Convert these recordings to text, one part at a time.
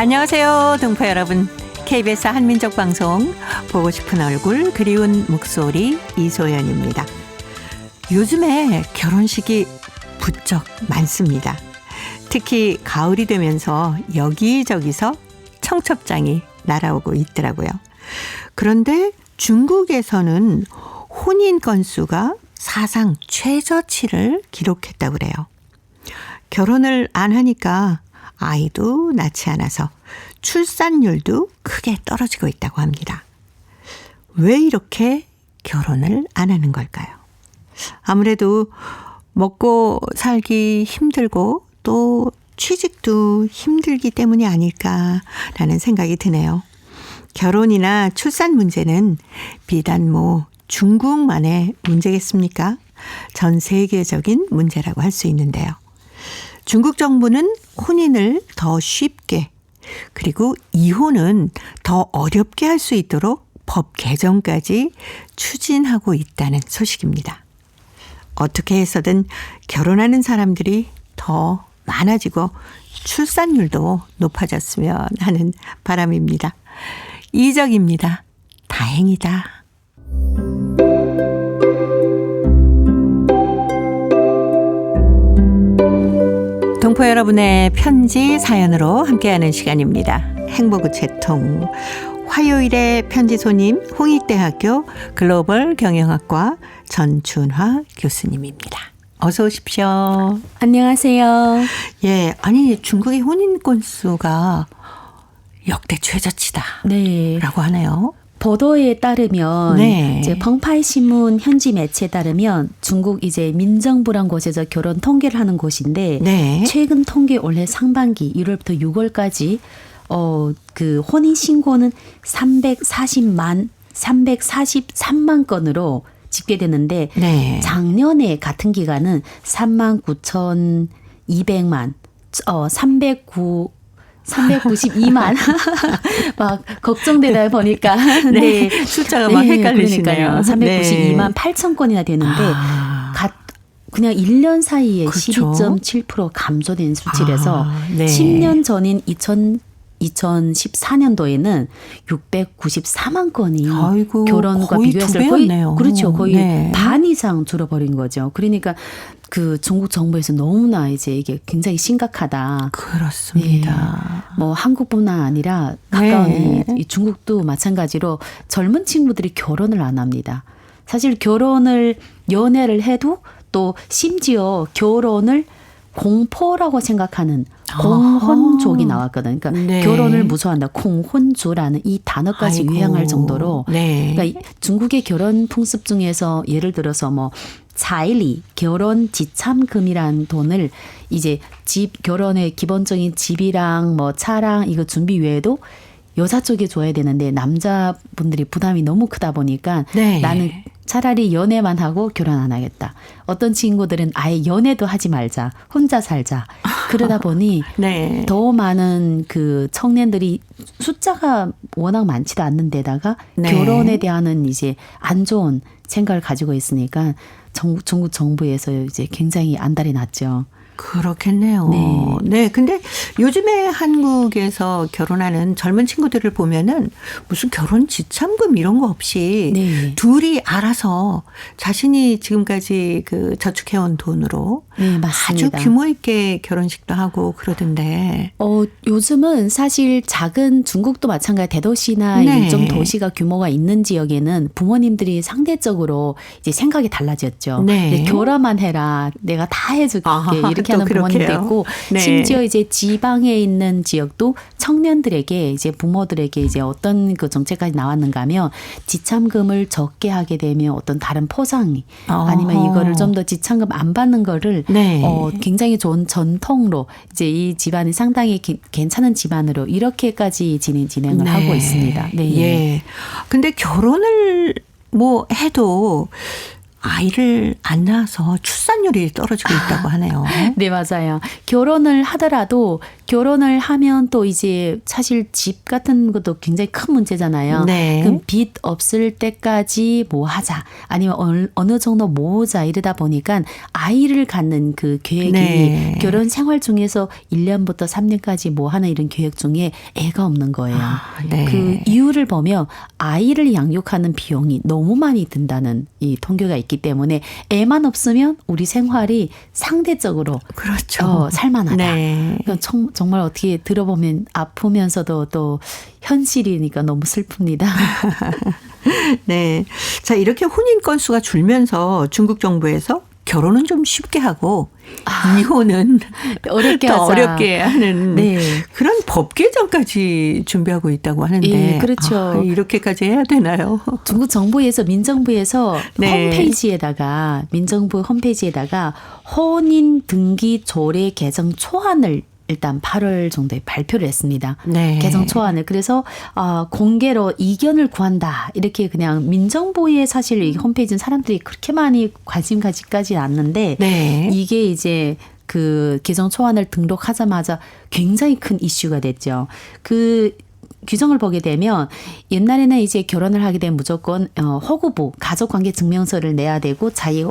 안녕하세요, 동포 여러분. KBS 한민족 방송 보고 싶은 얼굴 그리운 목소리 이소연입니다. 요즘에 결혼식이 부쩍 많습니다. 특히 가을이 되면서 여기저기서 청첩장이 날아오고 있더라고요. 그런데 중국에서는 혼인 건수가 사상 최저치를 기록했다고 그래요. 결혼을 안 하니까 아이도 낳지 않아서 출산율도 크게 떨어지고 있다고 합니다. 왜 이렇게 결혼을 안 하는 걸까요? 아무래도 먹고 살기 힘들고 또 취직도 힘들기 때문이 아닐까라는 생각이 드네요. 결혼이나 출산 문제는 비단 중국만의 문제겠습니까? 전 세계적인 문제라고 할 수 있는데요. 중국 정부는 혼인을 더 쉽게 그리고 이혼은 더 어렵게 할 수 있도록 법 개정까지 추진하고 있다는 소식입니다. 어떻게 해서든 결혼하는 사람들이 더 많아지고 출산율도 높아졌으면 하는 바람입니다. 이적입니다. 다행이다. 동포 여러분의 편지 사연으로 함께하는 시간입니다. 행복우체통 화요일의 편지 손님 홍익대학교 글로벌 경영학과 전춘화 교수님입니다. 어서 오십시오. 안녕하세요. 예, 아니 중국의 혼인 건수가 역대 최저치다. 네. 라고 하네요. 보도에 따르면 네. 이제 펑파이 신문 현지 매체에 따르면 중국 이제 민정부란 곳에서 결혼 통계를 하는 곳인데 네. 최근 통계 올해 상반기 1월부터 6월까지 그 혼인 신고는 343만 건으로 집계되는데 네. 작년에 같은 기간은 39,200만 392만 막 걱정되다 보니까 네. 숫자가 막 헷갈리시네요. 392만 8천 건이나 되는데 그냥 1년 사이에 그렇죠. 12.7% 감소된 수치라서 네. 10년 전인 2014년도에는 694만 건이 아이고, 결혼과 거의 비교했을 두 배였네요. 그렇죠. 거의 네. 반 이상 줄어버린 거죠. 그러니까 그 중국 정부에서 너무나 이제 이게 굉장히 심각하다. 그렇습니다. 네. 한국뿐만 아니라 가까운 네. 이 중국도 마찬가지로 젊은 친구들이 결혼을 안 합니다. 사실 연애를 해도 또 심지어 결혼을 공포라고 생각하는 공혼족이 나왔거든요. 그러니까 네. 결혼을 무서워한다. 공혼주라는 이 단어까지 아이고. 유행할 정도로 네. 그러니까 중국의 결혼 풍습 중에서 예를 들어서 자일리 결혼 지참금이란 돈을 이제 결혼의 기본적인 집이랑 차랑 이거 준비 외에도 여자 쪽에 줘야 되는데 남자분들이 부담이 너무 크다 보니까 네. 나는 차라리 연애만 하고 결혼 안 하겠다. 어떤 친구들은 아예 연애도 하지 말자. 혼자 살자. 그러다 보니 네. 더 많은 그 청년들이 숫자가 워낙 많지도 않는 데다가 네. 결혼에 대한 이제 안 좋은 생각을 가지고 있으니까 중국 정부에서 이제 굉장히 안달이 났죠. 그렇겠네요. 네. 네. 근데 요즘에 한국에서 결혼하는 젊은 친구들을 보면은 무슨 결혼 지참금 이런 거 없이 네. 둘이 알아서 자신이 지금까지 그 저축해온 돈으로 네, 맞습니다. 아주 규모 있게 결혼식도 하고 그러던데. 요즘은 사실 작은 중국도 마찬가지 대도시나 네. 좀 도시가 규모가 있는 지역에는 부모님들이 상대적으로 이제 생각이 달라졌죠. 네. 결혼만 해라. 내가 다 해줄게. 이렇게 하는 부모님도 그렇게요. 있고 네. 심지어 이제 지방에 있는 지역도 청년들에게 이제 부모들에게 이제 어떤 그 정책까지 나왔는가 하면 지참금을 적게 하게 되면 어떤 다른 포상이 아니면 이거를 좀 더 지참금 안 받는 거를 네. 굉장히 좋은 전통으로 이제 이 집안이 상당히 괜찮은 집안으로 이렇게까지 진행을 네. 하고 있습니다. 네. 예. 근데 결혼을 해도 아이를 안 낳아서 출산율이 떨어지고 있다고 하네요. 네, 맞아요. 결혼을 하더라도 결혼을 하면 또 이제 사실 집 같은 것도 굉장히 큰 문제잖아요. 네. 그럼 빚 없을 때까지 뭐 하자 아니면 어느 정도 모으자 이러다 보니까 아이를 갖는 그 계획이 네. 결혼 생활 중에서 1년부터 3년까지 뭐 하는 이런 계획 중에 애가 없는 거예요. 네. 그 이유를 보면 아이를 양육하는 비용이 너무 많이 든다는 이 통계가 있기 때문에 애만 없으면 우리 생활이 상대적으로 그렇죠. 살만하다. 네. 그러니까 정말 어떻게 들어보면 아프면서도 또 현실이니까 너무 슬픕니다. 네. 자, 이렇게 혼인 건수가 줄면서 중국 정부에서 결혼은 좀 쉽게 하고 이혼은 어렵게 더 하자. 어렵게 하는 네. 그런 법 개정까지 준비하고 있다고 하는데 예, 그렇죠. 이렇게까지 해야 되나요? 중국 정부에서 민정부에서 네. 민정부 홈페이지에다가 혼인 등기 조례 개정 초안을 일단 8월 정도에 발표를 했습니다. 네. 개정 초안을. 그래서 공개로 이견을 구한다. 이렇게 그냥 민정부의 사실 이 홈페이지는 사람들이 그렇게 많이 관심 가지까지 않는데 네. 이게 이제 그 개정 초안을 등록하자마자 굉장히 큰 이슈가 됐죠. 그 규정을 보게 되면 옛날에는 이제 결혼을 하게 되면 무조건 호구부 가족관계 증명서를 내야 되고 자기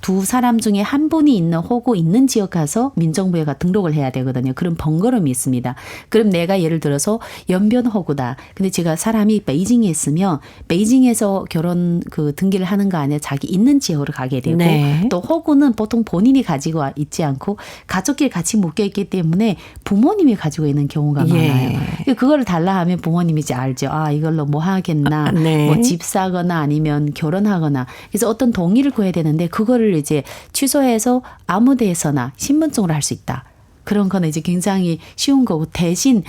두 사람 중에 한 분이 있는 호구 있는 지역 가서 민정부에 가 등록을 해야 되거든요. 그런 번거로움이 있습니다. 그럼 내가 예를 들어서 연변 호구다. 근데 제가 사람이 베이징에 있으면 베이징에서 결혼 그 등기를 하는 거 아니라 자기 있는 지역으로 가게 되고 네. 또 호구는 보통 본인이 가지고 있지 않고 가족끼리 같이 묶여 있기 때문에 부모님이 가지고 있는 경우가 많아요. 그거를 달라 하면 부모님이 이제 알죠. 이걸로 뭐 하겠나, 네. 뭐 집 사거나 아니면 결혼하거나. 그래서 어떤 동의를 구해야 되는데 그거를 이제 취소해서 아무 데에서나 신분증으로 할 수 있다. 그런 거는 이제 굉장히 쉬운 거고 대신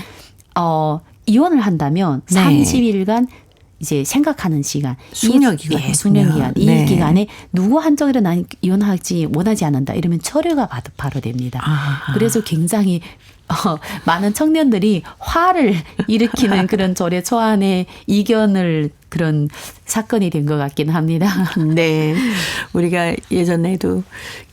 이혼을 한다면 네. 30일간 이제 생각하는 시간. 숙려기간. 예, 숙려기간. 이 네. 기간에 누구 한쪽으로 난 이혼하지 원하지 않는다. 이러면 철회가 바로 됩니다. 그래서 굉장히 많은 청년들이 화를 일으키는 그런 조례 초안의 이견을 그런 사건이 된 것 같긴 합니다. 네. 우리가 예전에도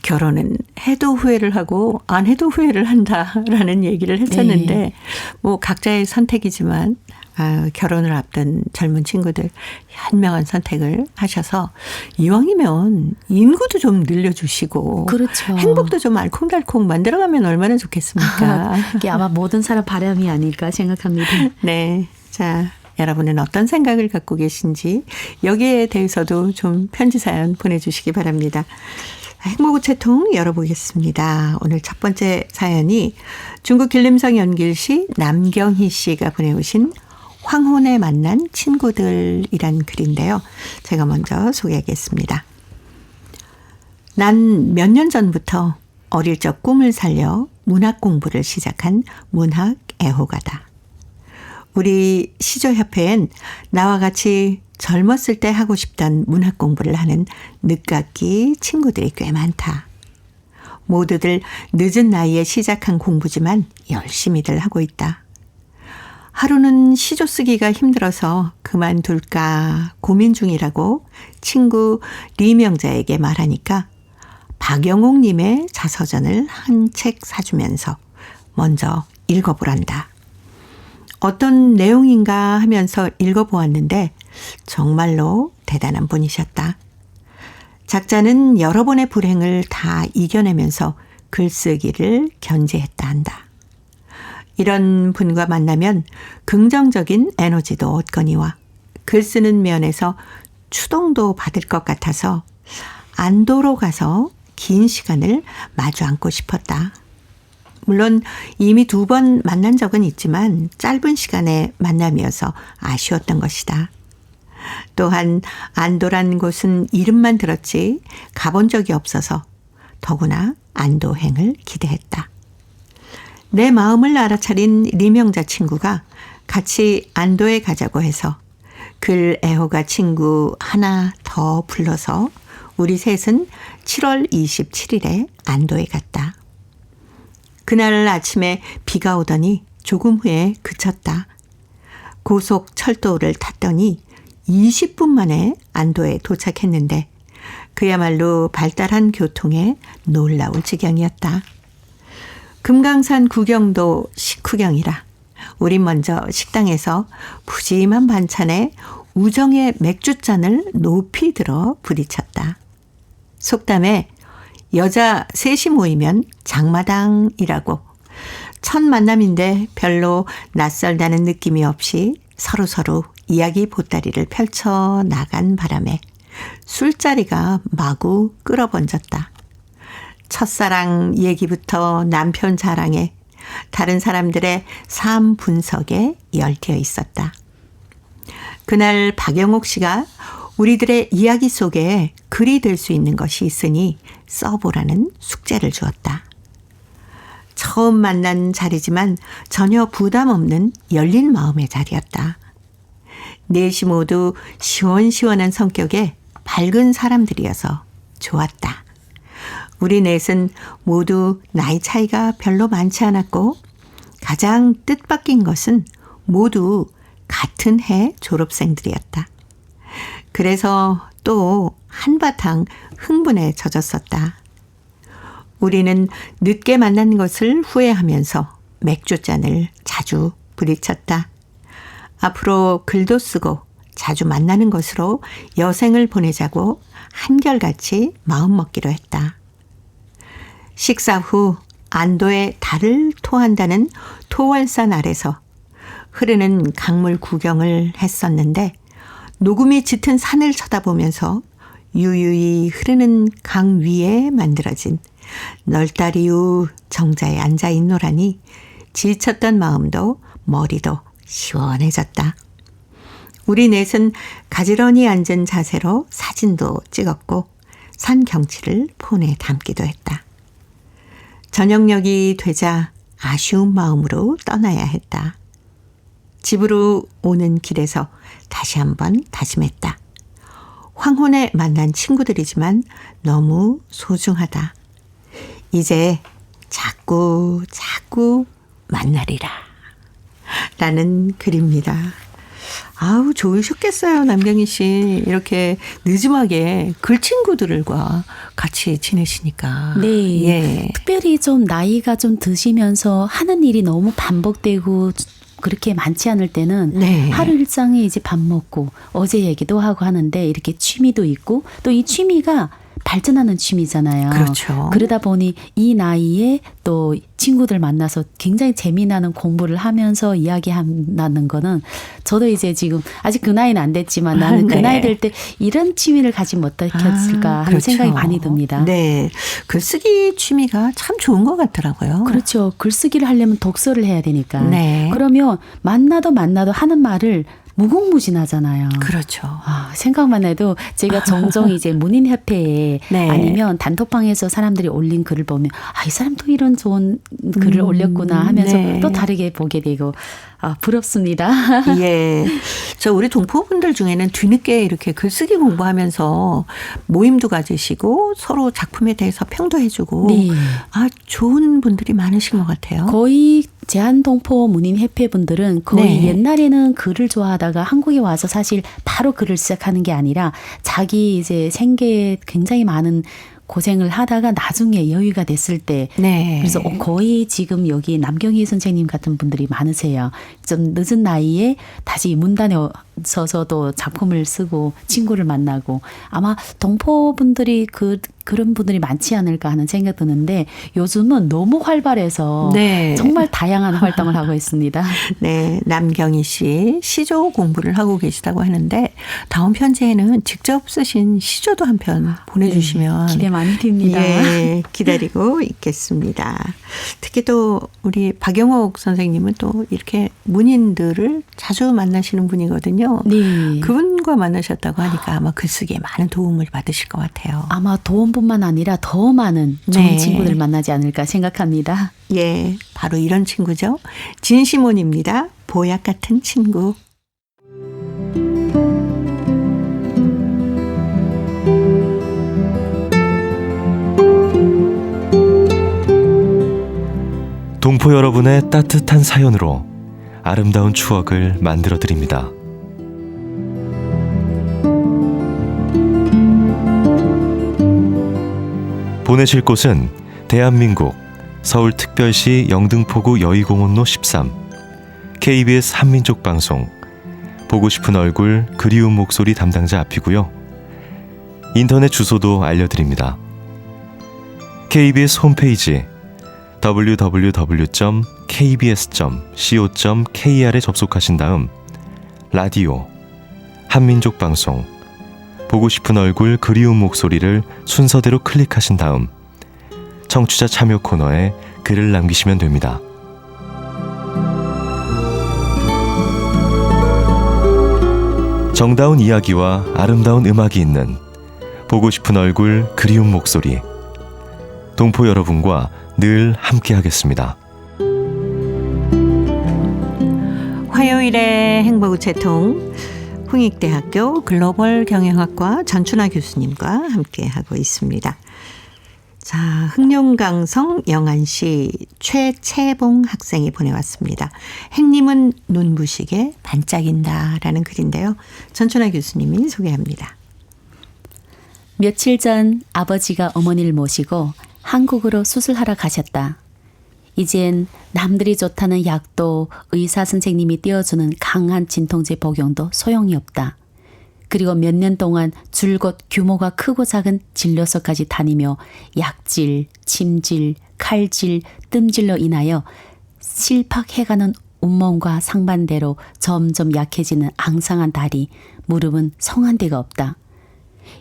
결혼은 해도 후회를 하고 안 해도 후회를 한다라는 얘기를 했었는데 네. 뭐 각자의 선택이지만 결혼을 앞둔 젊은 친구들 현명한 선택을 하셔서 이왕이면 인구도 좀 늘려주시고 그렇죠. 행복도 좀 알콩달콩 만들어가면 얼마나 좋겠습니까? 이게 아마 모든 사람 바람이 아닐까 생각합니다. 네. 자, 여러분은 어떤 생각을 갖고 계신지 여기에 대해서도 좀 편지 사연 보내주시기 바랍니다. 행복우체통 열어보겠습니다. 오늘 첫 번째 사연이 중국 길림성 연길시 남경희 씨가 보내오신 황혼에 만난 친구들이란 글인데요. 제가 먼저 소개하겠습니다. 난 몇 년 전부터 어릴 적 꿈을 살려 문학 공부를 시작한 문학 애호가다. 우리 시조협회엔 나와 같이 젊었을 때 하고 싶던 문학 공부를 하는 늦깎이 친구들이 꽤 많다. 모두들 늦은 나이에 시작한 공부지만 열심히들 하고 있다. 하루는 시조 쓰기가 힘들어서 그만둘까 고민 중이라고 친구 리명자에게 말하니까 박영옥님의 자서전을 한 책 사주면서 먼저 읽어보란다. 어떤 내용인가 하면서 읽어보았는데 정말로 대단한 분이셨다. 작자는 여러 번의 불행을 다 이겨내면서 글쓰기를 견지했다 한다. 이런 분과 만나면 긍정적인 에너지도 얻거니와 글쓰는 면에서 추동도 받을 것 같아서 안도로 가서 긴 시간을 마주 앉고 싶었다. 물론 이미 2번 만난 적은 있지만 짧은 시간의 만남이어서 아쉬웠던 것이다. 또한 안도란 곳은 이름만 들었지 가본 적이 없어서 더구나 안도행을 기대했다. 내 마음을 알아차린 리명자 친구가 같이 안도에 가자고 해서 글 애호가 친구 하나 더 불러서 우리 셋은 7월 27일에 안도에 갔다. 그날 아침에 비가 오더니 조금 후에 그쳤다. 고속 철도를 탔더니 20분 만에 안도에 도착했는데 그야말로 발달한 교통에 놀라울 지경이었다. 금강산 구경도 식후경이라 우린 먼저 식당에서 푸짐한 반찬에 우정의 맥주잔을 높이 들어 부딪혔다. 속담에 여자 셋이 모이면 장마당이라고 첫 만남인데 별로 낯설다는 느낌이 없이 서로서로 이야기 보따리를 펼쳐 나간 바람에 술자리가 마구 끌어번졌다. 첫사랑 얘기부터 남편 자랑에 다른 사람들의 삶 분석에 열되어 있었다. 그날 박영옥 씨가 우리들의 이야기 속에 글이 될 수 있는 것이 있으니 써보라는 숙제를 주었다. 처음 만난 자리지만 전혀 부담 없는 열린 마음의 자리였다. 넷이 모두 시원시원한 성격에 밝은 사람들이어서 좋았다. 우리 넷은 모두 나이 차이가 별로 많지 않았고 가장 뜻밖인 것은 모두 같은 해 졸업생들이었다. 그래서 또 한바탕 흥분에 젖었었다. 우리는 늦게 만난 것을 후회하면서 맥주잔을 자주 부딪혔다. 앞으로 글도 쓰고 자주 만나는 것으로 여생을 보내자고 한결같이 마음먹기로 했다. 식사 후 안도의 달을 토한다는 토월산 아래서 흐르는 강물 구경을 했었는데 녹음이 짙은 산을 쳐다보면서 유유히 흐르는 강 위에 만들어진 널다리우 정자에 앉아 있노라니 지쳤던 마음도 머리도 시원해졌다. 우리 넷은 가지런히 앉은 자세로 사진도 찍었고 산 경치를 폰에 담기도 했다. 저녁녘이 되자 아쉬운 마음으로 떠나야 했다. 집으로 오는 길에서 다시 한번 다짐했다. 황혼에 만난 친구들이지만 너무 소중하다. 이제 자꾸 만나리라. 라는 글입니다. 아우, 좋으셨겠어요, 남경희 씨. 이렇게 늦음하게 글 친구들과 같이 지내시니까. 네. 예. 특별히 좀 나이가 좀 드시면서 하는 일이 너무 반복되고 그렇게 많지 않을 때는 네. 하루 일상에 이제 밥 먹고 어제 얘기도 하고 하는데 이렇게 취미도 있고 또 이 취미가 발전하는 취미잖아요. 그렇죠. 그러다 보니 이 나이에 또 친구들 만나서 굉장히 재미나는 공부를 하면서 이야기하는 거는 저도 이제 지금 아직 그 나이는 안 됐지만 나는 네. 그 나이 될 때 이런 취미를 가지면 어떻겠을까 하는 그렇죠. 생각이 많이 듭니다. 네. 글쓰기 취미가 참 좋은 것 같더라고요. 그렇죠. 글쓰기를 하려면 독서를 해야 되니까. 네. 그러면 만나도 하는 말을 무궁무진하잖아요. 그렇죠. 생각만 해도 제가 종종 이제 문인협회에 네. 아니면 단톡방에서 사람들이 올린 글을 보면 이 사람 또 이런 좋은 글을 올렸구나 하면서 네. 또 다르게 보게 되고 부럽습니다. 예. 저 우리 동포분들 중에는 뒤늦게 이렇게 글쓰기 공부하면서 모임도 가지시고 서로 작품에 대해서 평도해주고 네. 좋은 분들이 많으신 것 같아요. 거의 제한동포 문인협회 분들은 거의 네. 옛날에는 글을 좋아하다가 한국에 와서 사실 바로 글을 시작하는 게 아니라 자기 이제 생계에 굉장히 많은 고생을 하다가 나중에 여유가 됐을 때 네. 그래서 거의 지금 여기 남경희 선생님 같은 분들이 많으세요. 좀 늦은 나이에 다시 문단에 서서도 작품을 쓰고 친구를 만나고 아마 동포분들이 그런 분들이 많지 않을까 하는 생각 드는데 요즘은 너무 활발해서 네. 정말 다양한 활동을 하고 있습니다. 네, 남경희 씨 시조 공부를 하고 계시다고 하는데 다음 편지에는 직접 쓰신 시조도 한 편 보내주시면 기대 많이 됩니다. 예, 기다리고 있겠습니다. 특히 또 우리 박영옥 선생님은 또 이렇게 문인들을 자주 만나시는 분이거든요. 네. 그분과 만나셨다고 하니까 아마 글쓰기에 많은 도움을 받으실 것 같아요. 아마 도움뿐만 아니라 더 많은 좋은 네. 친구들 만나지 않을까 생각합니다. 예, 바로 이런 친구죠. 진시몬입니다. 보약 같은 친구. 동포 여러분의 따뜻한 사연으로 아름다운 추억을 만들어 드립니다. 보내실 곳은 대한민국 서울특별시 영등포구 여의공원로 13 KBS 한민족 방송 보고 싶은 얼굴 그리운 목소리 담당자 앞이고요. 인터넷 주소도 알려드립니다. KBS 홈페이지 www.kbs.co.kr에 접속하신 다음 라디오 한민족 방송 보고 싶은 얼굴 그리운 목소리를 순서대로 클릭하신 다음 청취자 참여 코너에 글을 남기시면 됩니다. 정다운 이야기와 아름다운 음악이 있는 보고 싶은 얼굴 그리운 목소리 동포 여러분과 늘 함께하겠습니다. 화요일의 행복우체통 홍익대학교 글로벌 경영학과 전춘아 교수님과 함께하고 있습니다. 자, 흑룡강성 영안시 최채봉 학생이 보내왔습니다. 행님은 눈부시게 반짝인다 라는 글인데요. 전춘아 교수님이 소개합니다. 며칠 전 아버지가 어머니를 모시고 한국으로 수술하러 가셨다. 이젠 남들이 좋다는 약도 의사 선생님이 띄워주는 강한 진통제 복용도 소용이 없다. 그리고 몇 년 동안 줄곧 규모가 크고 작은 진료소까지 다니며 약질, 침질, 칼질, 뜸질로 인하여 실팍해가는 온몸과 상반대로 점점 약해지는 앙상한 다리, 무릎은 성한 데가 없다.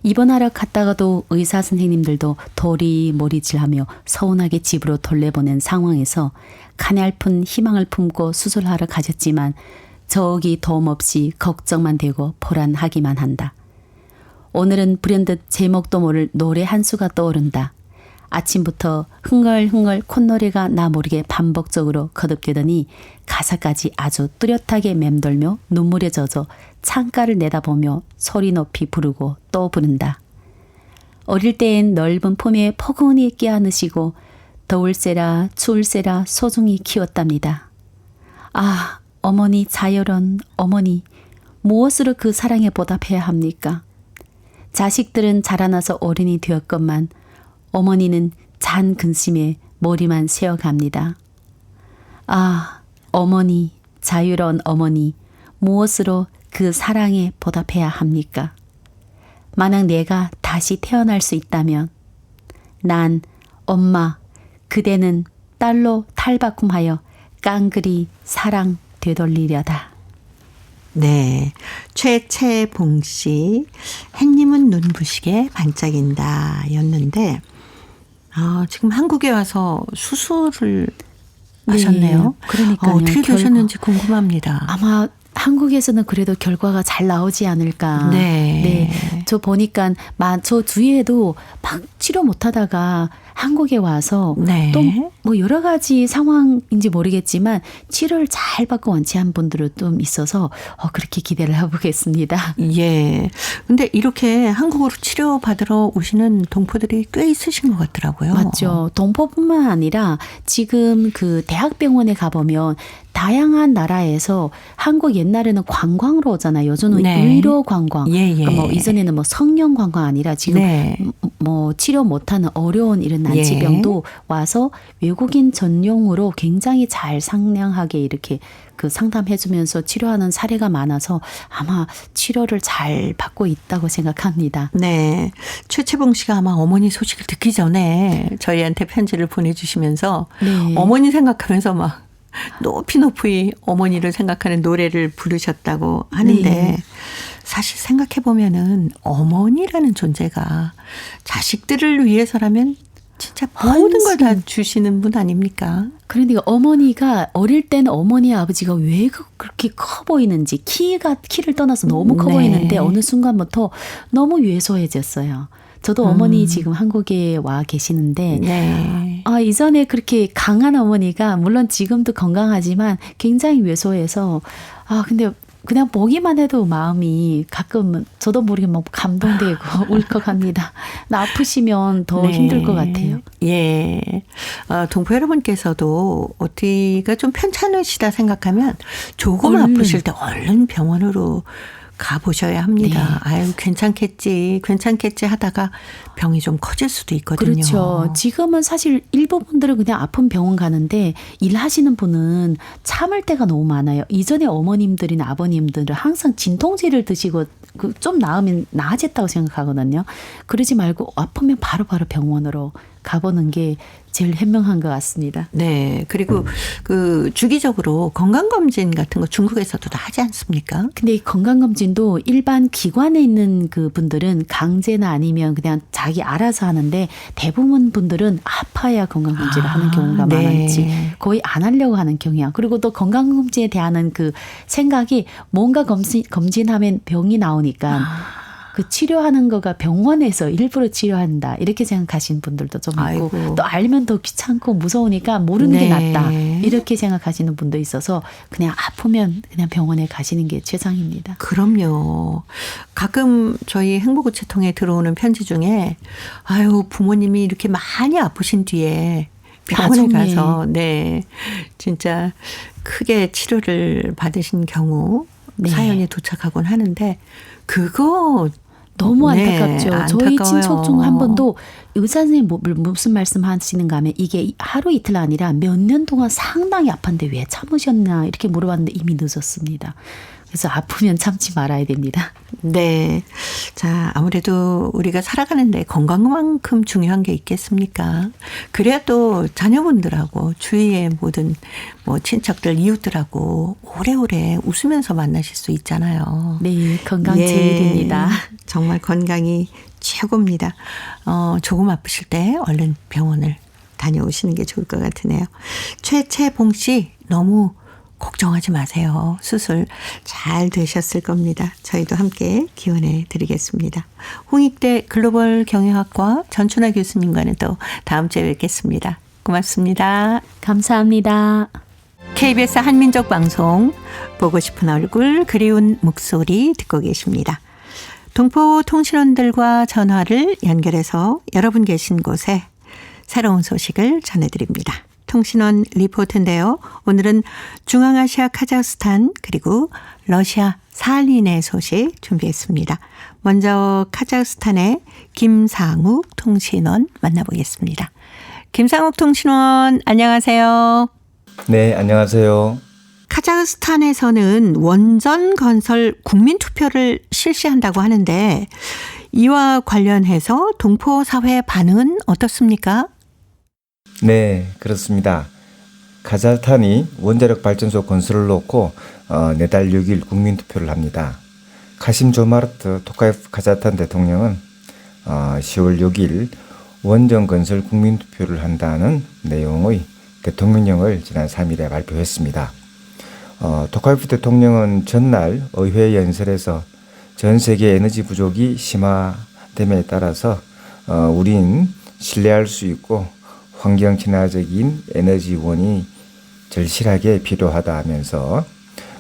입원하러 갔다가도 의사 선생님들도 도리모리질하며 서운하게 집으로 돌려보낸 상황에서 가냘픈 희망을 품고 수술하러 가셨지만 저기 도움 없이 걱정만 되고 불안하기만 한다. 오늘은 불현듯 제목도 모를 노래 한 수가 떠오른다. 아침부터 흥얼흥얼 콧노래가 나 모르게 반복적으로 거듭되더니 가사까지 아주 뚜렷하게 맴돌며 눈물에 젖어 창가를 내다보며 소리 높이 부르고 또 부른다. 어릴 때엔 넓은 품에 포근히 끼안으시고 더울세라 추울세라 소중히 키웠답니다. 아, 어머니 자유로운 어머니, 무엇으로 그 사랑에 보답해야 합니까? 자식들은 자라나서 어른이 되었건만 어머니는 잔 근심에 머리만 세어갑니다. 아, 어머니, 자유로운 어머니, 무엇으로 그 사랑에 보답해야 합니까? 만약 내가 다시 태어날 수 있다면 난 엄마, 그대는 딸로 탈바꿈하여 깡그리 사랑 되돌리려다. 네, 최채봉 씨 행님은 눈부시게 반짝인다 였는데 지금 한국에 와서 수술을 하셨네요. 그러니까요. 어떻게 되셨는지 궁금합니다. 아마 한국에서는 그래도 결과가 잘 나오지 않을까. 네. 저 보니까 저 주위에도 막 치료 못하다가 한국에 와서 네. 또 뭐 여러 가지 상황인지 모르겠지만 치료를 잘 받고 원치한 분들은 좀 있어서 그렇게 기대를 해보겠습니다. 예. 근데 이렇게 한국으로 치료받으러 오시는 동포들이 꽤 있으신 것 같더라고요. 맞죠. 동포뿐만 아니라 지금 그 대학병원에 가보면 다양한 나라에서 한국 옛날에는 관광으로 오잖아요. 요즘은 네. 의료 관광. 예. 그러니까 뭐 이전에는 뭐 성형 관광 아니라 지금 네. 뭐 치료 못하는 어려운 이런 난치병도 와서 외국인 전용으로 굉장히 잘 상냥하게 이렇게 그 상담해주면서 치료하는 사례가 많아서 아마 치료를 잘 받고 있다고 생각합니다. 네. 최채봉 씨가 아마 어머니 소식을 듣기 전에 저희한테 편지를 보내주시면서 네. 어머니 생각하면서 막 높이 어머니를 생각하는 노래를 부르셨다고 하는데 네. 사실 생각해 보면은 어머니라는 존재가 자식들을 위해서라면 진짜 모든 걸 다 주시는 분 아닙니까? 그러니까 어머니가 어릴 때는 어머니 아버지가 왜 그렇게 커 보이는지 키를 떠나서 너무 커 네. 보이는데 어느 순간부터 너무 왜소해졌어요. 저도 어머니 지금 한국에 와 계시는데 네. 이전에 그렇게 강한 어머니가 물론 지금도 건강하지만 굉장히 왜소해서 근데 그냥 보기만 해도 마음이 가끔은 저도 모르게 막 감동되고 울컥합니다. 아프시면 더 네. 힘들 것 같아요. 예. 동포 여러분께서도 어디가 좀 편찮으시다 생각하면 조금 얼른. 아프실 때 얼른 병원으로 가보셔야 합니다. 네. 아유, 괜찮겠지 하다가 병이 좀 커질 수도 있거든요. 그렇죠. 지금은 사실 일부 분들은 그냥 아픈 병원 가는데 일하시는 분은 참을 때가 너무 많아요. 이전에 어머님들이나 아버님들은 항상 진통제를 드시고 좀 나으면 나아졌다고 생각하거든요. 그러지 말고 아프면 바로바로 병원으로 가보는 게 제일 현명한 것 같습니다. 네. 그리고 그 주기적으로 건강검진 같은 거 중국에서도 다 하지 않습니까? 근데 이 건강검진도 일반 기관에 있는 그 분들은 강제나 아니면 그냥 자기 알아서 하는데 대부분 분들은 아파야 건강검진을 하는 경우가 네. 많았지 거의 안 하려고 하는 경우야. 그리고 또 건강검진에 대한 그 생각이 뭔가 검진하면 병이 나오니까 그 치료하는 거가 병원에서 일부러 치료한다 이렇게 생각하시는 분들도 좀 있고 아이고. 또 알면 더 귀찮고 무서우니까 모르는 게 네. 낫다 이렇게 생각하시는 분도 있어서 그냥 아프면 그냥 병원에 가시는 게 최상입니다. 그럼요. 가끔 저희 행복우체통에 들어오는 편지 중에 아유, 부모님이 이렇게 많이 아프신 뒤에 병원에 나중에. 가서 네. 진짜 크게 치료를 받으신 경우 네. 사연이 도착하곤 하는데 그거 너무 네, 안타깝죠. 저희 안타까워요. 친척 중 한 번도 의사 선생님 무슨 말씀 하시는가 하면 이게 하루 이틀 아니라 몇 년 동안 상당히 아팠는데 왜 참으셨나 이렇게 물어봤는데 이미 늦었습니다. 그래서 아프면 참지 말아야 됩니다. 네. 자, 아무래도 우리가 살아가는데 건강만큼 중요한 게 있겠습니까? 그래야 또 자녀분들하고 주위의 모든 뭐 친척들, 이웃들하고 오래오래 웃으면서 만나실 수 있잖아요. 네, 건강 예, 제일입니다. 정말 건강이 최고입니다. 조금 아프실 때 얼른 병원을 다녀오시는 게 좋을 것 같으네요. 최채봉 씨, 너무 걱정하지 마세요. 수술 잘 되셨을 겁니다. 저희도 함께 기원해 드리겠습니다. 홍익대 글로벌 경영학과 전춘하 교수님과는 또 다음 주에 뵙겠습니다. 고맙습니다. 감사합니다. KBS 한민족 방송 보고 싶은 얼굴 그리운 목소리 듣고 계십니다. 동포 통신원들과 전화를 연결해서 여러분 계신 곳에 새로운 소식을 전해드립니다. 통신원 리포트인데요. 오늘은 중앙아시아 카자흐스탄 그리고 러시아 살린의 소식 준비했습니다. 먼저 카자흐스탄의 김상욱 통신원 만나보겠습니다. 김상욱 통신원 안녕하세요. 네, 안녕하세요. 카자흐스탄에서는 원전 건설 국민투표를 실시한다고 하는데 이와 관련해서 동포 사회 반응은 어떻습니까? 네, 그렇습니다. 카자흐스탄이 원자력 발전소 건설을 놓고 내달 6일 국민투표를 합니다. 카심 조마르트 토카예프 카자흐스탄 대통령은 10월 6일 원전 건설 국민투표를 한다는 내용의 대통령령을 지난 3일에 발표했습니다. 토카예프 대통령은 전날 의회 연설에서 전 세계 에너지 부족이 심화됨에 따라서 우린 신뢰할 수 있고 환경 친화적인 에너지원이 절실하게 필요하다 하면서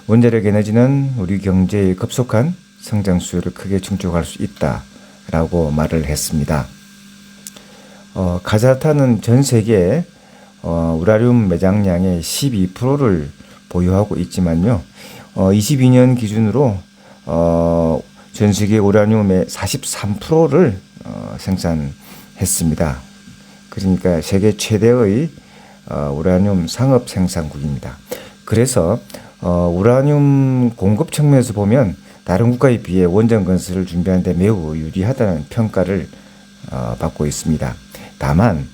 원자력 에너지는 우리 경제의 급속한 성장 수요를 크게 증축할 수 있다라고 말을 했습니다. 카자흐스탄은 전 세계 우라늄 매장량의 12%를 보유하고 있지만요. 22년 기준으로 전 세계 우라늄의 43%를 생산했습니다. 그러니까 세계 최대의 우라늄 상업 생산국입니다. 그래서 우라늄 공급 측면에서 보면 다른 국가에 비해 원전 건설을 준비하는 데 매우 유리하다는 평가를 받고 있습니다. 다만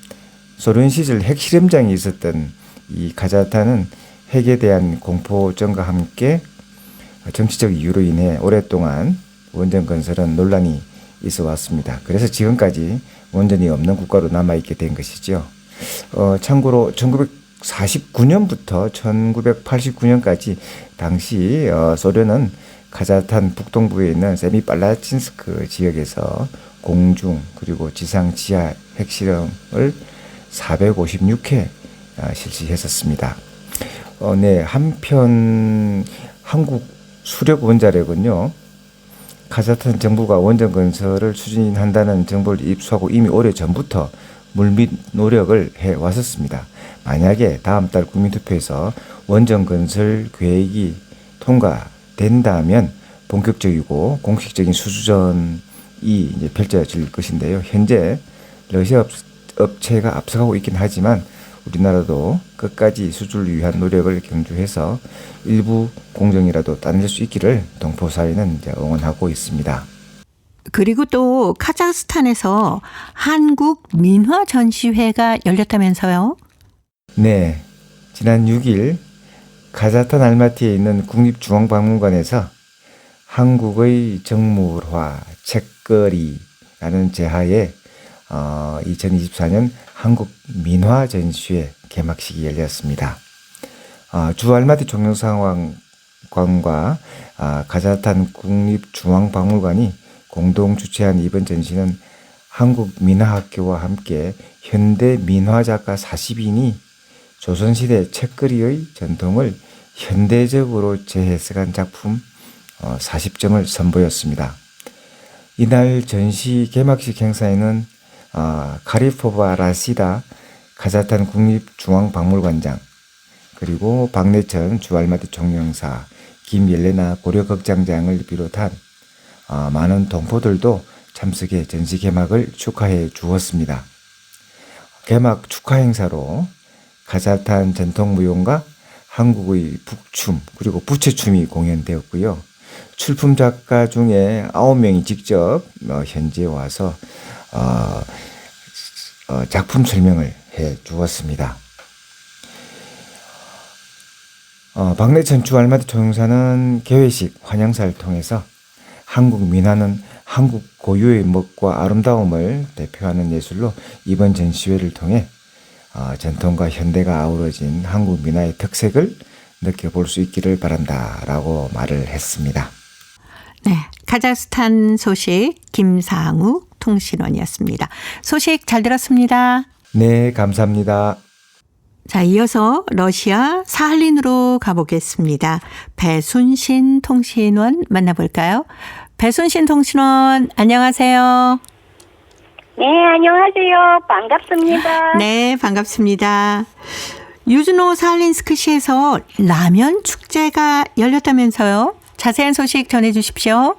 소련 시절 핵실험장이 있었던 이 카자흐스탄은 핵에 대한 공포증과 함께 정치적 이유로 인해 오랫동안 원전 건설은 논란이 있어 왔습니다. 그래서 지금까지 원전이 없는 국가로 남아있게 된 것이죠. 참고로 1949년부터 1989년까지 당시 소련은 카자흐스탄 북동부에 있는 세미빨라친스크 지역에서 공중 그리고 지상 지하 핵실험을 456회 실시했었습니다. 네, 한편 한국 수력 원자력은요. 카자흐스탄 정부가 원전 건설을 추진한다는 정보를 입수하고 이미 오래전부터 물밑 노력을 해왔었습니다. 만약에 다음 달 국민투표에서 원전 건설 계획이 통과된다면 본격적이고 공식적인 수주전이 이제 펼쳐질 것인데요. 현재 러시아 업체가 앞서가고 있긴 하지만 우리나라도 끝까지 수주를 위한 노력을 경주해서 일부 공정이라도 따낼 수 있기를 동포사회는 이제 응원하고 있습니다. 그리고 또 카자흐스탄에서 한국 민화 전시회가 열렸다면서요? 네, 지난 6일 카자흐스탄 알마티에 있는 국립중앙박물관에서 한국의 정물화 책거리라는 제하에 2024년 한국 민화 전시회 개막식이 열렸습니다. 주 알마티 종려상황관과 카자흐스탄 국립중앙박물관이 공동 주최한 이번 전시는 한국 민화학교와 함께 현대 민화작가 40인이 조선시대 책거리의 전통을 현대적으로 재해석한 작품 40점을 선보였습니다. 이날 전시 개막식 행사에는 카리포바 라시다 카자흐스탄 국립중앙박물관장, 그리고 박내천 주알마티 총영사, 김옐레나 고려극장장을 비롯한 많은 동포들도 참석해 전시 개막을 축하해 주었습니다. 개막 축하 행사로 카자흐스탄 전통무용과 한국의 북춤 그리고 부채춤이 공연되었고요. 출품 작가 중에 9명이 직접 현지에 와서 작품 설명을 해 주었습니다. 박내천 주알마티 총영사는 개회식 환영사를 통해서 한국 민화는 한국 고유의 멋과 아름다움을 대표하는 예술로 이번 전시회를 통해 전통과 현대가 아우러진 한국 민화의 특색을 느껴볼 수 있기를 바란다라고 말을 했습니다. 네, 카자흐스탄 소식 김상욱 통신원이었습니다. 소식 잘 들었습니다. 네, 감사합니다. 자, 이어서 러시아 사할린으로 가보겠습니다. 배순신 통신원 만나볼까요? 배순신 통신원, 안녕하세요. 네, 안녕하세요. 반갑습니다. 네, 반갑습니다. 유즈노 사할린스크시에서 라면 축제가 열렸다면서요? 자세한 소식 전해주십시오.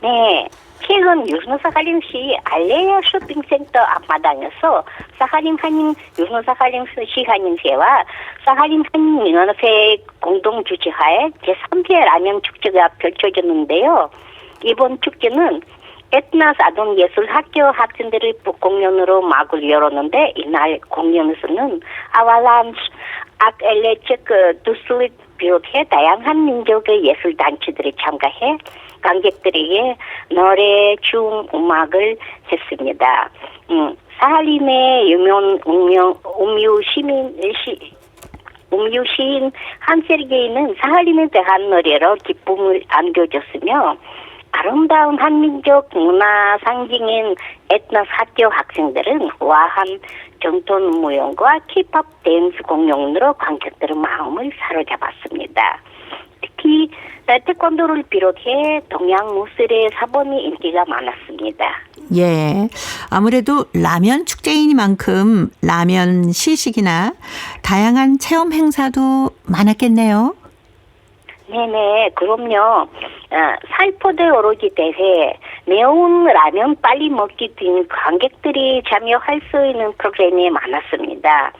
네, 최근 유즈노사할린시 알레야 쇼핑센터 앞마당에서 사할린 한인 유즈노사할린시 한인회와 사할린 한인민원회 공동 주최하에 제3회 라면 축제가 펼쳐졌는데요. 이번 축제는 에트나스 아동예술학교 학생들의 북공연으로 막을 열었는데, 이날 공연에서는 아왈란스, 악엘레체크, 두슬릿 비롯해 다양한 민족의 예술단체들이 참가해 관객들에게 노래, 춤, 음악을 했습니다. 사할린의 유명 음유 시인 한세르게이는 사할린에 대한 노래로 기쁨을 안겨줬으며, 아름다운 한민족 문화 상징인 에트나스 학교 학생들은 우아한 정통 무용과 힙합 댄스 공연으로 관객들의 마음을 사로잡았습니다. 특히 태권도를 비롯해 동양 무술의 사범이 인기가 많았습니다. 예, 아무래도 라면 축제이니만큼 라면 시식이나 다양한 체험 행사도 많았겠네요. 네네, 그럼요. 살포대 오로지 대회, 매운 라면 빨리 먹기 등 관객들이 참여할 수 있는 프로그램이 많았습니다.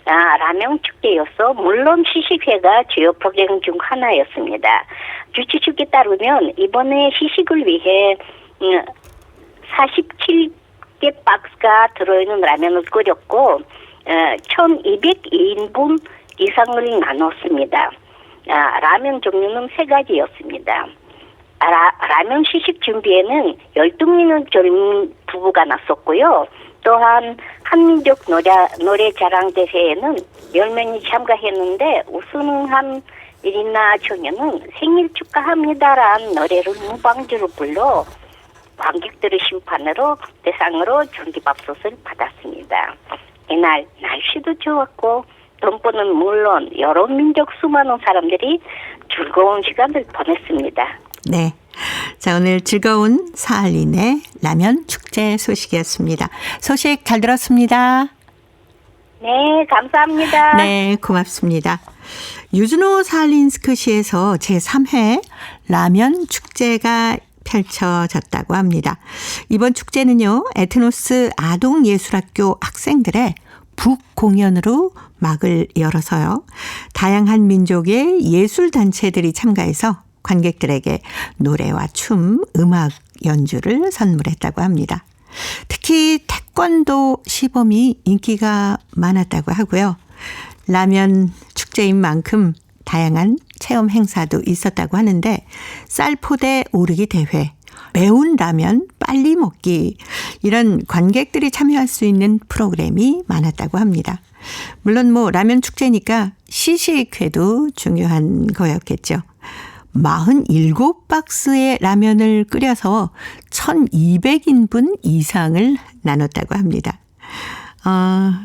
라면 축제였어 물론 시식회가 주요 프로그램 중 하나였습니다. 주최 측에 따르면 이번에 시식을 위해 47개 박스가 들어있는 라면을 끓였고 1202인분 이상을 나눴습니다. 라면 종류는 3가지였습니다. 라면 시식 준비에는 12명의 젊은 부부가 나섰고요. 또한 한민족 노래 자랑 대회에는 10명이 참가했는데 우승한 일이나 청년은 생일 축하합니다라는 노래를 무방주로 불러 관객들의 심판으로 대상으로 전기밥솥을 받았습니다. 이날 날씨도 좋았고 동포는 물론 여러 민족 수많은 사람들이 즐거운 시간을 보냈습니다. 네. 자, 오늘 즐거운 사할린의 라면 축제 소식이었습니다. 소식 잘 들었습니다. 네, 감사합니다. 네, 고맙습니다. 유즈노 살린스크시에서 제3회 라면 축제가 펼쳐졌다고 합니다. 이번 축제는요, 에트노스 아동예술학교 학생들의 북공연으로 막을 열어서요, 다양한 민족의 예술단체들이 참가해서 관객들에게 노래와 춤, 음악 연주를 선물했다고 합니다. 특히 태권도 시범이 인기가 많았다고 하고요. 라면 축제인 만큼 다양한 체험 행사도 있었다고 하는데, 쌀포대 오르기 대회, 매운 라면 빨리 먹기, 이런 관객들이 참여할 수 있는 프로그램이 많았다고 합니다. 물론 라면 축제니까 시식회도 중요한 거였겠죠. 47박스의 라면을 끓여서 1200인분 이상을 나눴다고 합니다.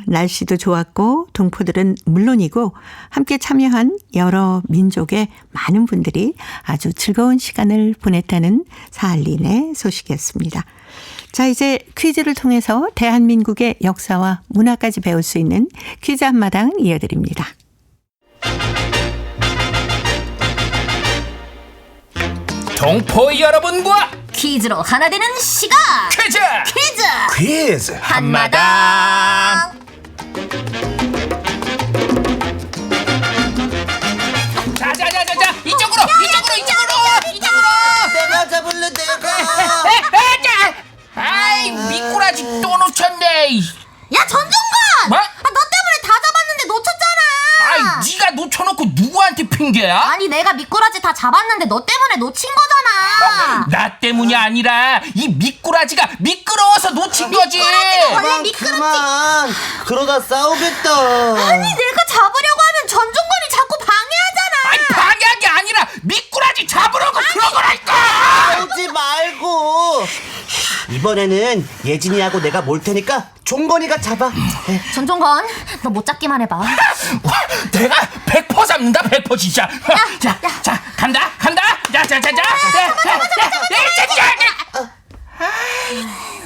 날씨도 좋았고 동포들은 물론이고 함께 참여한 여러 민족의 많은 분들이 아주 즐거운 시간을 보냈다는 사할린의 소식이었습니다. 자, 이제 퀴즈를 통해서 대한민국의 역사와 문화까지 배울 수 있는 퀴즈 한마당 이어드립니다. 동포 여러분과 퀴즈로 하나 되는 시간. 퀴즈 한마당. 자자자자자 이쪽으로 내가 잡을래 내가. 아이 미꾸라지 또 놓쳤네. 야, 전종관. 뭐? 너 때문에 다 잡았는데 놓쳤잖아. 아이 네가 놓쳐놓고 누구한테 핑계야? 아니, 내가 미꾸라지 다 잡았는데 너 때문에 놓친 거잖아. 나 때문이 아니라 이 미꾸라지가 미끄러워서 놓친 거지. 원래 미끄럽지. 그만. 그러다 싸우겠다. 아니, 내가 잡으려고 하면 전종관이 자꾸 방해하잖아. 아이 방해한 게 아니라 미꾸라지 잡으려고 그런 거라니까. 싸우지 말고. 이번에는 예진이하고 내가 몰 테니까 종건이가 잡아. 전종관, 너 못 잡기만 해봐. 내가 100% 잡는다 100% 진짜. 자 간다. 자자자자.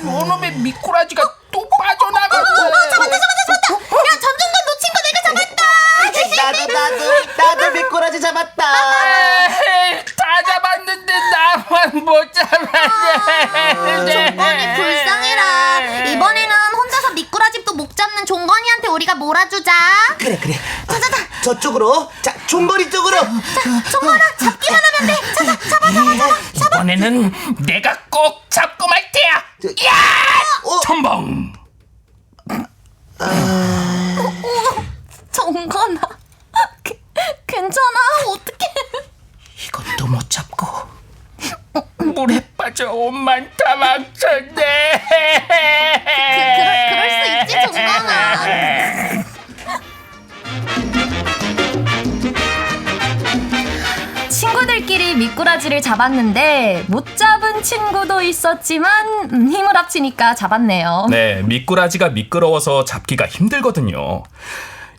오놈의 미꾸라지가 또 빠져나갔어. 잡았다. 야, 전종관 놓친 거 내가 잡았다. 나도 미꾸라지 잡았다. 다 잡았는데 나만 못 잡았네. 종건이 불쌍해라. 이번에는 혼자서 미꾸라집도 못 잡는 종건이한테 우리가 몰아주자. 그래. 저쪽으로. 자, 종건이 쪽으로. 종건아, 잡기만 하면 돼. 잡아. 이번에는 내가 꼭 잡고 말 테야. 야! 첨벙. 종건아, 괜찮아? 어떡해. 이것도 못 잡고 물에 빠져 옷만 다 망쳤네. 그럴 수 있지, 종건아. 친구들끼리 미꾸라지를 잡았는데 못 잡은 친구도 있었지만 힘을 합치니까 잡았네요. 네, 미꾸라지가 미끄러워서 잡기가 힘들거든요.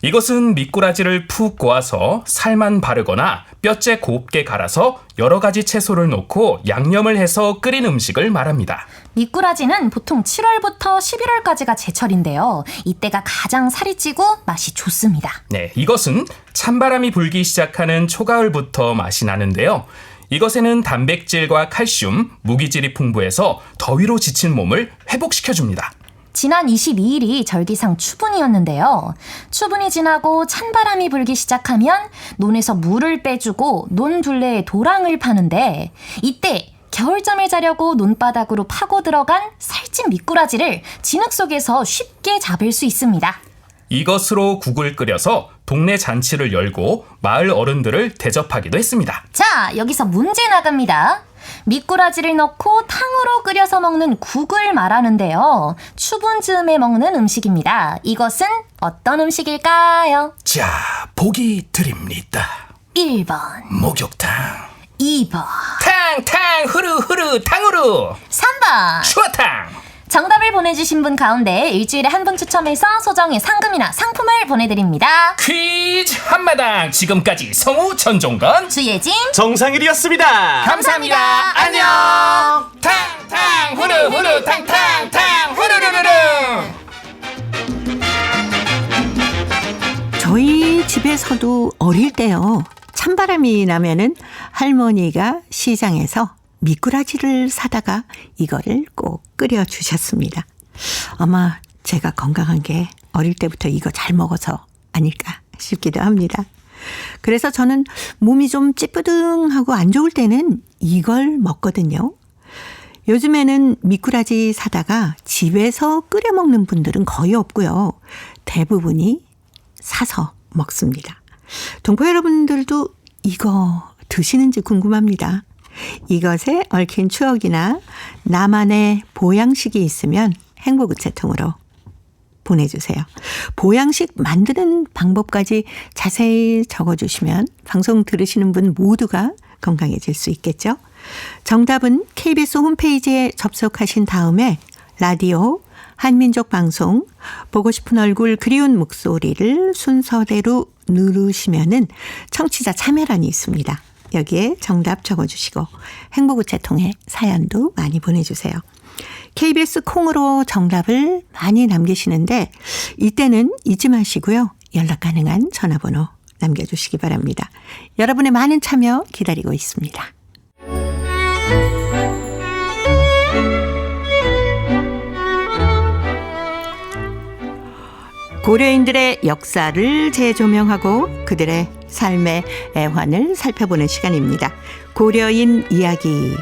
이것은 미꾸라지를 푹 고아서 살만 바르거나 뼈째 곱게 갈아서 여러 가지 채소를 넣고 양념을 해서 끓인 음식을 말합니다. 미꾸라지는 보통 7월부터 11월까지가 제철인데요. 이때가 가장 살이 찌고 맛이 좋습니다. 네, 이것은 찬바람이 불기 시작하는 초가을부터 맛이 나는데요. 이것에는 단백질과 칼슘, 무기질이 풍부해서 더위로 지친 몸을 회복시켜줍니다. 지난 22일이 절기상 추분이었는데요. 추분이 지나고 찬바람이 불기 시작하면 논에서 물을 빼주고 논 둘레에 도랑을 파는데, 이때 겨울잠을 자려고 논바닥으로 파고 들어간 살찐 미꾸라지를 진흙 속에서 쉽게 잡을 수 있습니다. 이것으로 국을 끓여서 동네 잔치를 열고 마을 어른들을 대접하기도 했습니다. 자, 여기서 문제 나갑니다. 미꾸라지를 넣고 탕으로 끓여서 먹는 국을 말하는데요. 추분 즈음에 먹는 음식입니다. 이것은 어떤 음식일까요? 자, 보기 드립니다. 1번, 목욕탕, 2번, 탕 후루 탕후루 3번. 추어탕. 정답을 보내주신 분 가운데 일주일에 한 분 추첨해서 소정의 상금이나 상품을 보내드립니다. 퀴즈 한마당 지금까지 성우 전종건 주예진, 정상일이었습니다. 감사합니다. 안녕. 탕 후루 탕 후루루루. 저희 집에서도 어릴 때요. 찬바람이 나면은 할머니가 시장에서 미꾸라지를 사다가 이거를 꼭 끓여 주셨습니다. 아마 제가 건강한 게 어릴 때부터 이거 잘 먹어서 아닐까 싶기도 합니다. 그래서 저는 몸이 좀 찌뿌둥하고 안 좋을 때는 이걸 먹거든요. 요즘에는 미꾸라지 사다가 집에서 끓여 먹는 분들은 거의 없고요. 대부분이 사서 먹습니다. 동포 여러분들도 이거 드시는지 궁금합니다. 이것에 얽힌 추억이나 나만의 보양식이 있으면 행복우체통으로 보내주세요. 보양식 만드는 방법까지 자세히 적어주시면 방송 들으시는 분 모두가 건강해질 수 있겠죠. 정답은 KBS 홈페이지에 접속하신 다음에 라디오 한민족 방송 보고 싶은 얼굴 그리운 목소리를 순서대로 누르시면은 청취자 참여란이 있습니다. 여기에 정답 적어주시고 행복우체통에 사연도 많이 보내주세요. KBS 콩으로 정답을 많이 남기시는데 이때는 잊지 마시고요. 연락 가능한 전화번호 남겨주시기 바랍니다. 여러분의 많은 참여 기다리고 있습니다. 고려인들의 역사를 재조명하고 그들의 삶의 애환을 살펴보는 시간입니다. 고려인 이야기.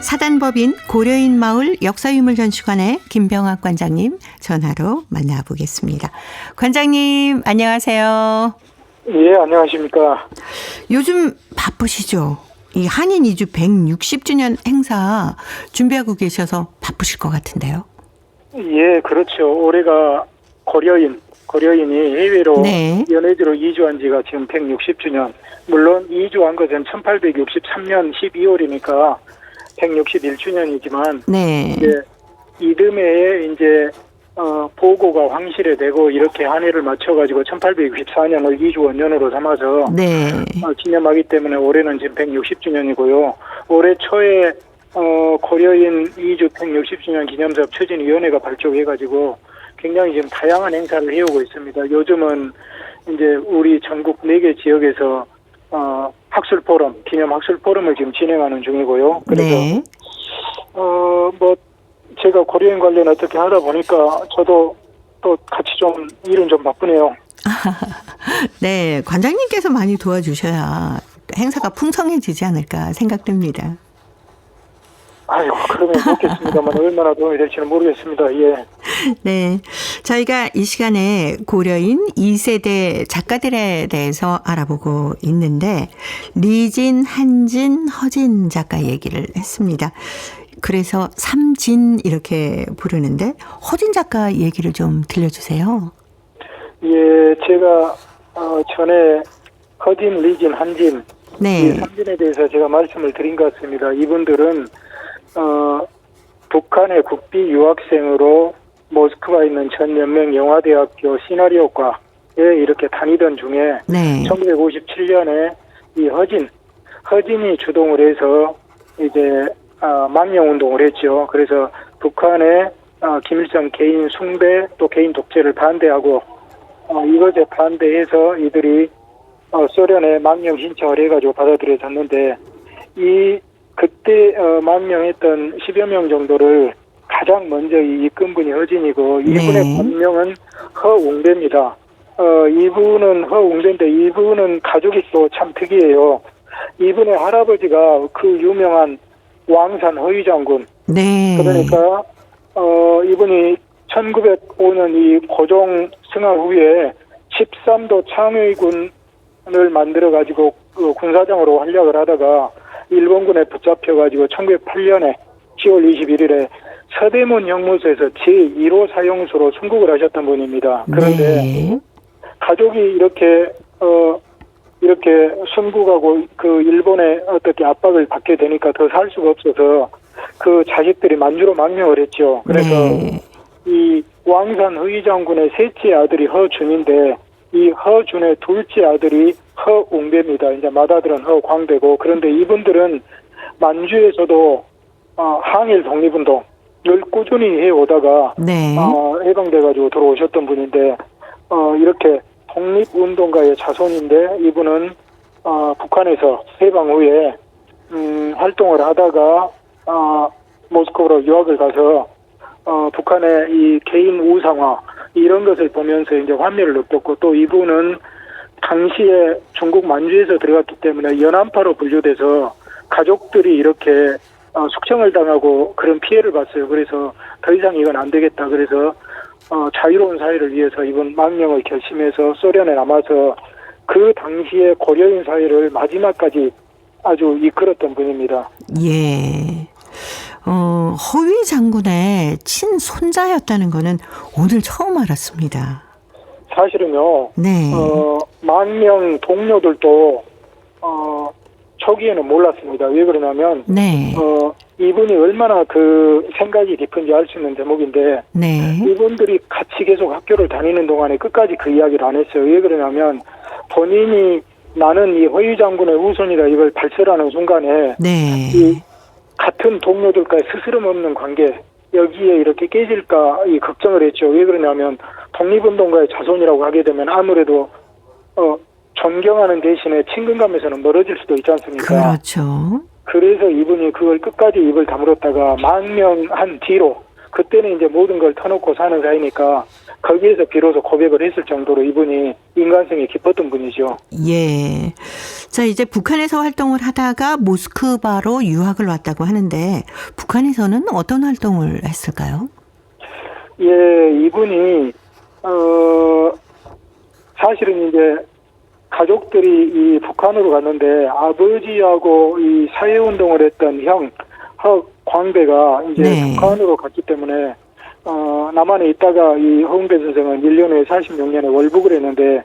사단법인 고려인 마을 역사유물전시관의 김병학 관장님 전화로 만나보겠습니다. 관장님 안녕하세요. 예, 안녕하십니까. 요즘 바쁘시죠? 이 한인 이주 160주년 행사 준비하고 계셔서 바쁘실 것 같은데요. 예, 그렇죠. 올해가 고려인이 해외로 네. 연해지로 이주한 지가 지금 160주년. 물론 이주한 것은 1863년 12월이니까 161주년이지만 네. 이제 이듬해에 이제 보고가 황실에 되고 이렇게 한 해를 맞춰가지고 1864년을 이주 원년으로 삼아서 네. 기념하기 때문에 올해는 지금 160주년이고요. 올해 초에 고려인 이주 160주년 기념사업 추진위원회가 발족해가지고 굉장히 지금 다양한 행사를 해오고 있습니다. 요즘은 이제 우리 전국 4개 지역에서 학술 포럼, 기념 학술 포럼을 지금 진행하는 중이고요. 그래서 네. 뭐 제가 고려인 관련 어떻게 하다 보니까 저도 또 같이 좀 일은 좀 바쁘네요. 네, 관장님께서 많이 도와주셔야 행사가 풍성해지지 않을까 생각됩니다. 아이고, 그러면 좋겠습니다만 얼마나 도움이 될지는 모르겠습니다. 예. 네, 저희가 이 시간에 고려인 2세대 작가들에 대해서 알아보고 있는데 리진, 한진, 허진 작가 얘기를 했습니다. 그래서 삼진 이렇게 부르는데 허진 작가 얘기를 좀 들려주세요. 예, 제가 전에 허진, 리진, 한진 네. 이 3진에 대해서 제가 말씀을 드린 것 같습니다. 이분들은 북한의 국비 유학생으로 모스크바에 있는 전연맹 영화대학교 시나리오과에 이렇게 다니던 중에 네. 1957년에 이 허진이 주동을 해서 이제 망명운동을 했죠. 그래서 북한의 김일성 개인 숭배 또 개인 독재를 반대하고 이것에 반대해서 이들이 소련에 망명 신청을 해가지고 받아들여졌는데 그때 망명했던 10여 명 정도를 가장 먼저 이끈 분이 허진이고 이분의 네. 본명은 허웅대입니다. 이분은 허웅대인데 이분은 가족이 또 참 특이해요. 이분의 할아버지가 그 유명한 왕산 허위장군. 네. 그러니까 이분이 1905년 이 고종 승하 후에 13도 창의군을 만들어가지고 군사장으로 활약을 하다가 일본군에 붙잡혀가지고 1908년에 10월 21일에 서대문 형무소에서 제1호 사형수로 순국을 하셨던 분입니다. 그런데 네. 가족이 이렇게 순국하고 그 일본에 어떻게 압박을 받게 되니까 더 살 수가 없어서 그 자식들이 만주로 망명을 했죠. 그래서 네. 이 왕산 허위장군의 셋째 아들이 허준인데 이 허준의 둘째 아들이 허웅대입니다. 이제 맏아들은 허광대고 그런데 이분들은 만주에서도 항일 독립운동을 꾸준히 해오다가 네. 해방돼가지고 들어오셨던 분인데 이렇게 독립운동가의 자손인데 이분은 북한에서 해방 후에 활동을 하다가 모스크바로 유학을 가서 북한의 이 개인 우상화 이런 것을 보면서 이제 환멸을 느꼈고, 또 이분은 당시에 중국 만주에서 들어갔기 때문에 연안파로 분류돼서 가족들이 이렇게 숙청을 당하고 그런 피해를 봤어요. 그래서 더 이상 이건 안 되겠다. 그래서 자유로운 사회를 위해서 이번 망명을 결심해서 소련에 남아서 그 당시에 고려인 사회를 마지막까지 아주 이끌었던 분입니다. 예. 허위 장군의 친손자였다는 거는 오늘 처음 알았습니다. 사실은요. 네. 망명 동료들도 초기에는 몰랐습니다. 왜 그러냐면 네. 이분이 얼마나 그 생각이 깊은지 알 수 있는 대목인데, 네. 이분들이 같이 계속 학교를 다니는 동안에 끝까지 그 이야기를 안 했어요. 왜 그러냐면 본인이 나는 이 허위 장군의 후손이다 이걸 발설하는 순간에 네. 이 같은 동료들과의 스스럼 없는 관계 여기에 이렇게 깨질까 이 걱정을 했죠. 왜 그러냐면 독립운동가의 자손이라고 하게 되면 아무래도 존경하는 대신에 친근감에서는 멀어질 수도 있지 않습니까? 그렇죠. 그래서 이분이 그걸 끝까지 입을 다물었다가 망명한 뒤로, 그때는 이제 모든 걸 터놓고 사는 사이니까 거기에서 비로소 고백을 했을 정도로 이분이 인간성이 깊었던 분이죠. 예. 자, 이제 북한에서 활동을 하다가 모스크바로 유학을 왔다고 하는데 북한에서는 어떤 활동을 했을까요? 예, 이분이 사실은 이제 가족들이 이 북한으로 갔는데 아버지하고 이 사회운동을 했던 형 허광배가 이제 네. 북한으로 갔기 때문에 남한에 있다가 이 허웅배 선생은 1년 후에 46년에 월북을 했는데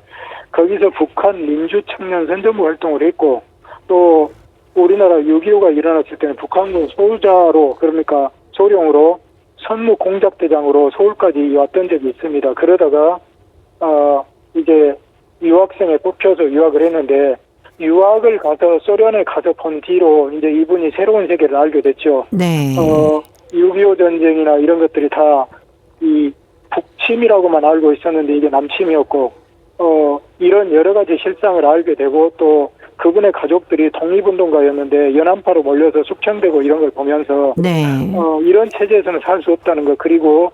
거기서 북한 민주청년 선전부 활동을 했고, 또 우리나라 6.25가 일어났을 때는 북한군 소자로, 그러니까 소령으로 선무 공작대장으로 서울까지 왔던 적이 있습니다. 그러다가 이제 유학생에 뽑혀서 유학을 했는데, 유학을 가서 소련에 가서 본 뒤로 이제 이분이 새로운 세계를 알게 됐죠. 네. 6.25 전쟁이나 이런 것들이 다 이 북침이라고만 알고 있었는데 이게 남침이었고, 이런 여러 가지 실상을 알게 되고, 또 그분의 가족들이 독립운동가였는데 연안파로 몰려서 숙청되고 이런 걸 보면서 네. 이런 체제에서는 살 수 없다는 것, 그리고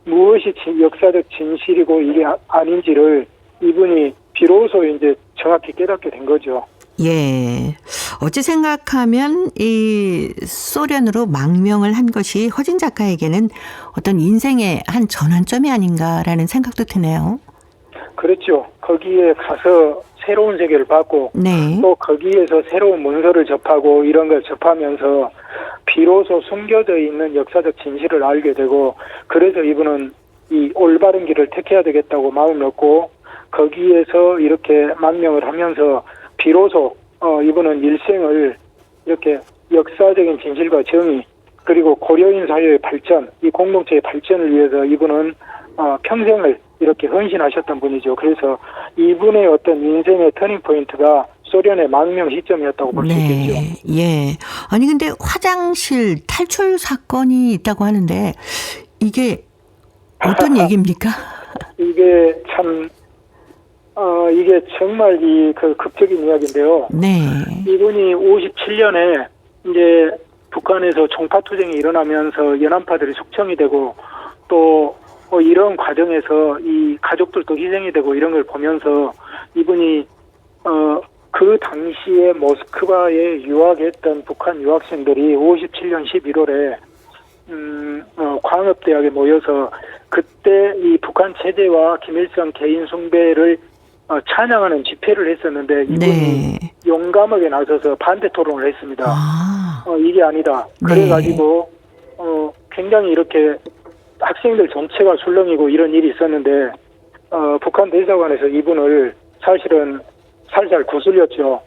무엇이 역사적 진실이고 이게 아닌지를 이분이 비로소 이제 정확히 깨닫게 된 거죠. 예. 어찌 생각하면 이 소련으로 망명을 한 것이 허진 작가에게는 어떤 인생의 한 전환점이 아닌가라는 생각도 드네요. 그렇죠. 거기에 가서 새로운 세계를 봤고, 네. 또 거기에서 새로운 문서를 접하고 이런 걸 접하면서 비로소 숨겨져 있는 역사적 진실을 알게 되고, 그래서 이분은 이 올바른 길을 택해야 되겠다고 마음을 먹고 거기에서 이렇게 망명을 하면서 비로소 이분은 일생을 이렇게 역사적인 진실과 정의, 그리고 고려인 사회의 발전, 이 공동체의 발전을 위해서 이분은 평생을 이렇게 헌신하셨던 분이죠. 그래서 이분의 어떤 인생의 터닝 포인트가 소련의 망명 시점이었다고 볼 수 있겠죠. 예. 아니 근데 화장실 탈출 사건이 있다고 하는데 이게 어떤 얘기입니까? 이게 참 이게 정말 그 극적인 이야기인데요. 네. 이분이 57년에 이제 북한에서 종파투쟁이 일어나면서 연안파들이 숙청이 되고, 또 이런 과정에서 이 가족들도 희생이 되고 이런 걸 보면서 이분이 그 당시에 모스크바에 유학했던 북한 유학생들이 57년 11월에 광업대학에 모여서 그때 이 북한 체제와 김일성 개인 숭배를 찬양하는 집회를 했었는데 이분이 네. 용감하게 나서서 반대 토론을 했습니다. 아. 이게 아니다. 그래가지고 굉장히 이렇게 학생들 전체가 술렁이고 이런 일이 있었는데 북한 대사관에서 이분을 사실은 살살 구슬렸죠.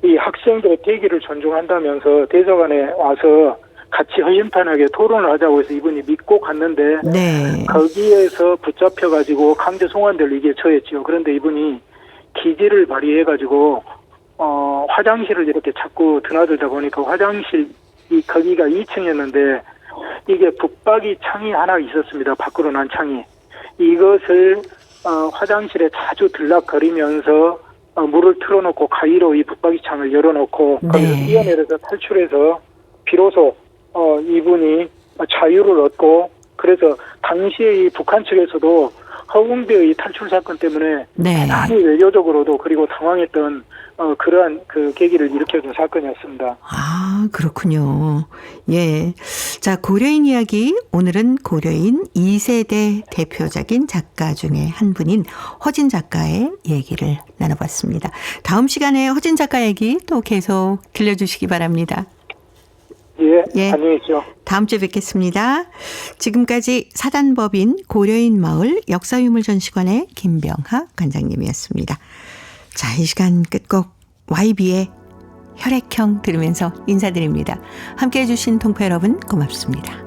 이 학생들의 대기를 존중한다면서 대사관에 와서 같이 헌신판하게 토론을 하자고 해서 이분이 믿고 갔는데 네. 거기에서 붙잡혀가지고 강제 송환될 위기에 처했죠. 그런데 이분이 기지를 발휘해가지고 화장실을 이렇게 자꾸 드나들다 보니까 화장실 거기가 2층이었는데 이게 북박이 창이 하나 있었습니다. 밖으로 난 창이. 이것을 화장실에 자주 들락거리면서 물을 틀어놓고 가위로 이 붙박이창을 열어놓고 네. 거기서 뛰어내려서 탈출해서 비로소 이분이 자유를 얻고, 그래서 당시에 이 북한 측에서도 허웅배의 탈출 사건 때문에 네. 대단히 외교적으로도 그리고 당황했던 그러한 그 계기를 일으켜준 사건이었습니다. 아, 그렇군요. 예. 자, 고려인 이야기. 오늘은 고려인 2세대 대표적인 작가 중에 한 분인 허진 작가의 얘기를 나눠봤습니다. 다음 시간에 허진 작가 얘기 또 계속 들려주시기 바랍니다. 예, 예. 안녕히 계십시오. 다음 주에 뵙겠습니다. 지금까지 사단법인 고려인 마을 역사유물전시관의 김병하 관장님이었습니다. 자, 이 시간 끝곡 YB의 혈액형 들으면서 인사드립니다. 함께해 주신 동포 여러분 고맙습니다.